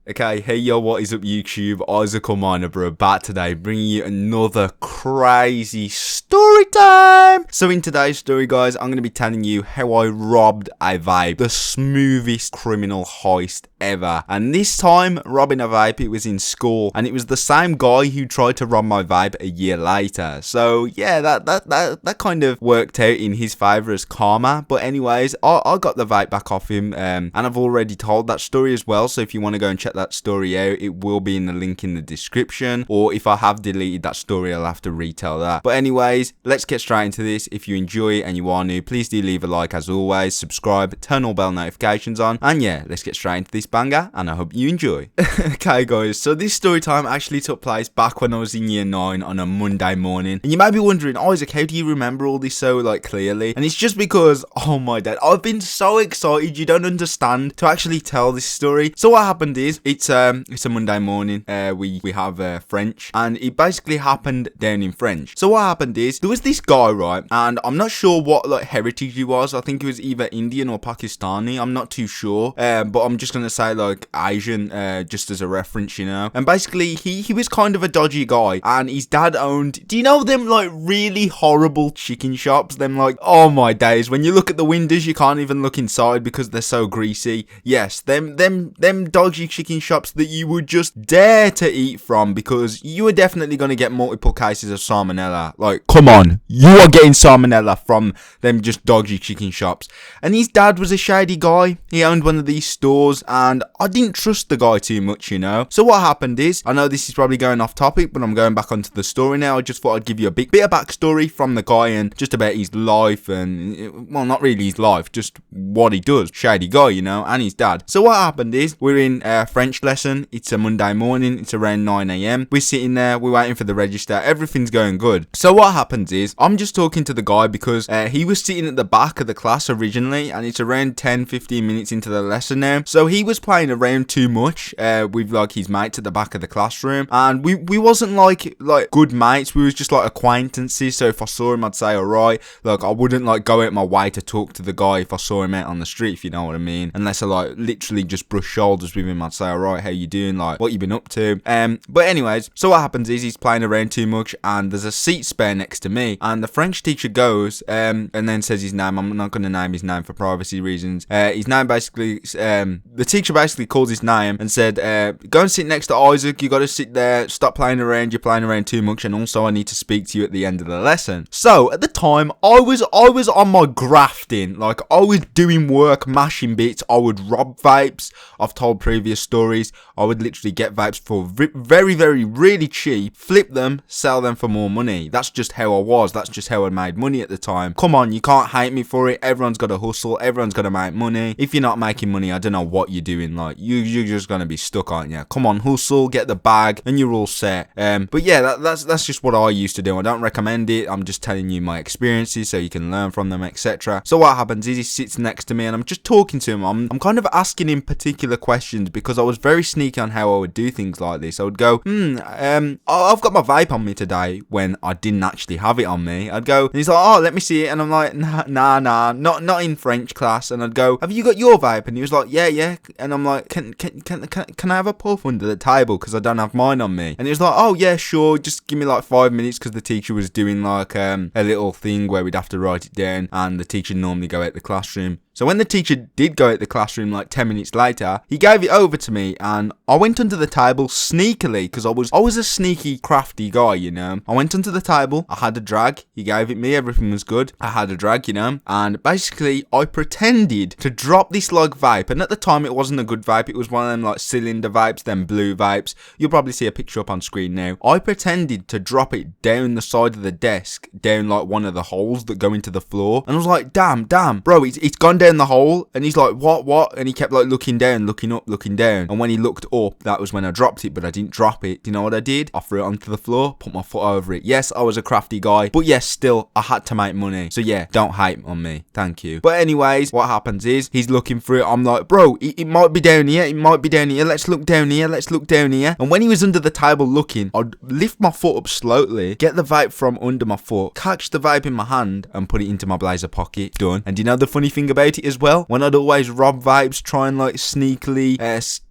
Okay, hey yo, what is up YouTube? Isaac Miner bro, back today bringing you another crazy story time. So in today's story guys, I'm going to be telling you how I robbed a vape, the smoothest criminal heist ever. And this time, robbing a vape, it was in school, and it was the same guy who tried to rob my vape a year later. So yeah, that kind of worked out in his favor as karma. But anyways, I got the vape back off him, and I've already told that story as well. So if you want to go and check that story out, it will be in the link in the description, or if I have deleted that story, I'll have to retell that. But anyways, let's get straight into this. If you enjoy it and you are new, please do leave a like as always, subscribe, turn all bell notifications on, and yeah, let's get straight into this banger, and I hope you enjoy. Okay guys, so this story time actually took place back when I was in year 9 on a Monday morning, and you may be wondering, Isaac, how do you remember all this so clearly? And it's just because, oh my dad, I've been so excited you don't understand to actually tell this story. So what happened is, it's a Monday morning. We have French, and it basically happened down in French. So what happened is, there was this guy, right, and I'm not sure what heritage he was. I think he was either Indian or Pakistani. I'm not too sure, but I'm just gonna say Asian, just as a reference, you know. And basically, he was kind of a dodgy guy, and his dad owned. Do you know them really horrible chicken shops? Them oh my days, when you look at the windows, you can't even look inside because they're so greasy. Yes, them dodgy chicken shops that you would just dare to eat from, because you are definitely going to get multiple cases of salmonella. Come on, you are getting salmonella from them just dodgy chicken shops. And his dad was a shady guy. He owned one of these stores, and I didn't trust the guy too much, you know. So what happened is, I know this is probably going off topic, but I'm going back onto the story now. I just thought I'd give you a bit of backstory from the guy, and just about his life, and well, not really his life, just what he does. Shady guy, you know, and his dad. So what happened is, we're in French lesson. It's a Monday morning. It's around 9 a.m. We're sitting there. We're waiting for the register. Everything's going good. So what happens is, I'm just talking to the guy because he was sitting at the back of the class originally, and it's around 10-15 minutes into the lesson now. So he was playing around too much with his mates at the back of the classroom, and we wasn't like good mates. We was just acquaintances. So if I saw him, I'd say alright. I wouldn't go out my way to talk to the guy if I saw him out on the street, if you know what I mean. Unless I literally just brush shoulders with him, I'd say alright, how you doing, what you been up to. But anyways, so what happens is, he's playing around too much, and there's a seat spare next to me, and the French teacher goes and then says his name. I'm not going to name his name for privacy reasons. His name basically, the teacher basically calls his name and said, go and sit next to Isaac. You got to sit there, stop playing around, you're playing around too much, and also I need to speak to you at the end of the lesson. So at the time, I was on my grafting. I was doing work, mashing bits. I would rob vapes. I've told previous stories. I would literally get vapes for very really cheap, flip them, sell them for more money. That's just how I was. That's just how I made money at the time. Come on, you can't hate me for it. Everyone's got to hustle. Everyone's got to make money. If you're not making money, I don't know what you're doing. You're just gonna be stuck, aren't you? Come on, hustle, get the bag, and you're all set. But yeah, that's just what I used to do. I don't recommend it. I'm just telling you my experiences so you can learn from them, etc. So what happens is, he sits next to me, and I'm just talking to him. I'm kind of asking him particular questions, because I was very sneaky on how I would do things like this. I would go, I've got my vape on me today, when I didn't actually have it on me. I'd go, and he's like, oh, let me see it. And I'm like, nah, not in French class. And I'd go, have you got your vape? And he was like, yeah. And I'm like, can I have a puff under the table, because I don't have mine on me? And he was like, oh yeah, sure, just give me 5 minutes, because the teacher was doing a little thing where we'd have to write it down, and the teacher normally go out the classroom. So when the teacher did go out the classroom 10 minutes later, he gave it over to me, and I went under the table sneakily, because I was a sneaky, crafty guy, you know. I went under the table, I had a drag, he gave it me, everything was good. I had a drag, you know, and basically I pretended to drop this vape, and at the time it wasn't a good vape. It was one of them cylinder vapes, them blue vapes. You'll probably see a picture up on screen now. I pretended to drop it down the side of the desk, down one of the holes that go into the floor, and I was like, damn, bro, it's gone down the hole. And he's like, what? And he kept looking down, looking up, looking down, and when he looked up, that was when I dropped it. But I didn't drop it. Do you know what I did? I threw it onto the floor, put my foot over it. Yes, I was a crafty guy, but yes, still, I had to make money. So yeah, don't hate on me, thank you. But anyways, what happens is, he's looking for it. I'm like, bro, it might be down here, let's look down here. And when he was under the table looking, I'd lift my foot up slowly, get the vape from under my foot, catch the vape in my hand, and put it into my blazer pocket. Done. And do you know the funny thing about it as well? When I'd always rob vapes, try and sneakily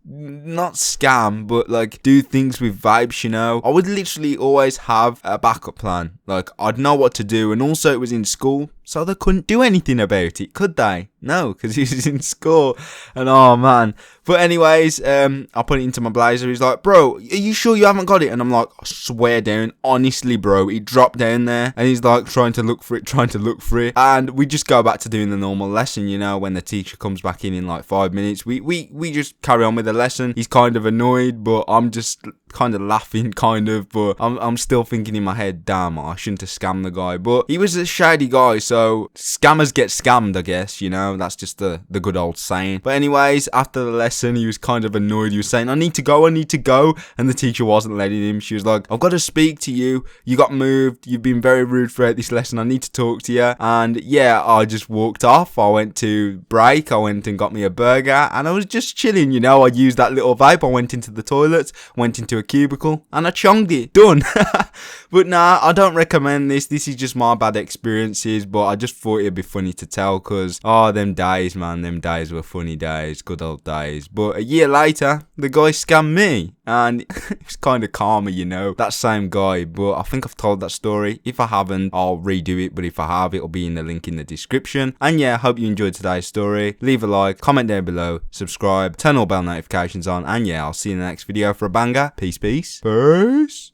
not scam, but like do things with vapes, you know. I would literally always have a backup plan. Like I'd know what to do, and also it was in school, so they couldn't do anything about it, could they? No, because he was in school, and oh man. But anyways, I put it into my blazer. He's like, bro, are you sure you haven't got it? And I'm like, I swear down, honestly, bro, it dropped down there. And he's like trying to look for it. And we just go back to doing the normal lesson, you know, when the teacher comes back in like 5 minutes. We just carry on with the lesson. He's kind of annoyed, but I'm just kind of laughing, but I'm still thinking in my head, damn, I shouldn't have scammed the guy. But he was a shady guy, so scammers get scammed, I guess, you know. That's just the good old saying. But anyways, after the lesson, he was kind of annoyed. He was saying, I need to go. And the teacher wasn't letting him. She was like, I've got to speak to you. You got moved. You've been very rude throughout this lesson. I need to talk to you. And yeah, I just walked off. I went to break. I went and got me a burger. And I was just chilling, you know. I used that little vape. I went into the toilet, went into a cubicle, and I chonged it. Done. But nah, I don't recommend this. This is just my bad experiences. But I just thought it'd be funny to tell, because, oh, them days, man. Them days were funny days. Good old days. But a year later, the guy scammed me. And it was kind of karma, you know. That same guy. But I think I've told that story. If I haven't, I'll redo it. But if I have, it'll be in the link in the description. And yeah, hope you enjoyed today's story. Leave a like, comment down below, subscribe, turn all bell notifications on. And yeah, I'll see you in the next video for a banger. Peace, peace. Peace.